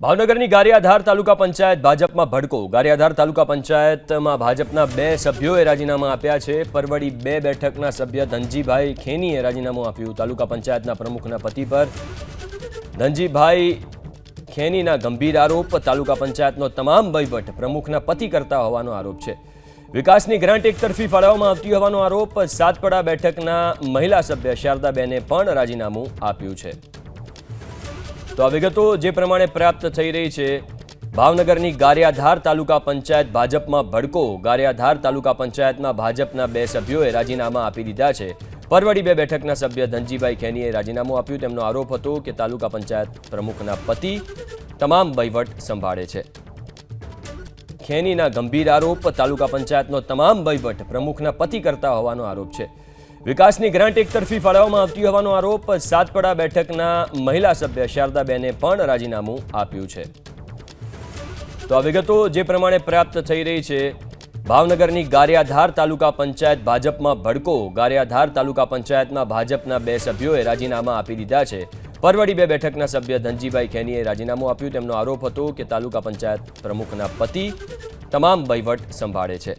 ભાવનગરની ગારિયાધાર તાલુકા પંચાયત ભાજપમાં ભડકો। ગારિયાધાર તાલુકા પંચાયતમાં ભાજપના 2 સભ્યોએ રાજીનામા આપ્યા છે। પરવડી 2 બેઠકના સભ્ય ધનજીભાઈ ખેનીએ રાજીનામું આપ્યું। તાલુકા પંચાયતના પ્રમુખના પતિ પર ધનજીભાઈ ખેનીના ગંભીર આરોપ। તાલુકા પંચાયતનો તમામ વહીવટ પ્રમુખના પતિ કરતા હોવાનો આરોપ છે। વિકાસની ગ્રાન્ટ એકતરફી ફાળવવામાં આવતી હોવાનો આરોપ। સાતપડા બેઠકના મહિલા સભ્ય શારદાબેને પણ રાજીનામું આપ્યું છે। તો આ વિગતો જે પ્રમાણે પ્રાપ્ત થઈ રહી છે, ભાવનગરની ગારિયાધાર તાલુકા પંચાયત ભાજપમાં ભડકો। ગારિયાધાર તાલુકા પંચાયતમાં ભાજપના 2 સભ્યોએ રાજીનામા આપી દીધા છે। પરવડી 2 બેઠકના સભ્ય ધનજીભાઈ ખેનીએ રાજીનામું આપ્યું। તેમનો આરોપ હતો કે તાલુકા પંચાયત પ્રમુખના પતિ તમામ વહીવટ સંભાળે છે। ખેનીના ગંભીર આરોપ। તાલુકા પંચાયતનો તમામ વહીવટ પ્રમુખના પતિ કરતા હોવાનો આરોપ છે। વિકાસની ગ્રાન્ટ એકતરફી ફાળવવામાં આવતી હોવાનો આરોપ। સાતપડા બેઠકના મહિલા સભ્ય શારદાબેને પણ રાજીનામું આપ્યું છે। તો આ વિગતો જે પ્રમાણે પ્રાપ્ત થઈ રહી છે, ભાવનગરની ગારિયાધાર તાલુકા પંચાયત ભાજપમાં ભડકો। ગારિયાધાર તાલુકા પંચાયતમાં ભાજપના 2 સભ્યોએ રાજીનામા આપી દીધા છે। પરવડી 2 બેઠકના સભ્ય ધનજીભાઈ ખેનીએ રાજીનામું આપ્યું। તેમનો આરોપ હતો કે તાલુકા પંચાયત પ્રમુખના પતિ તમામ વહીવટ સંભાળે છે।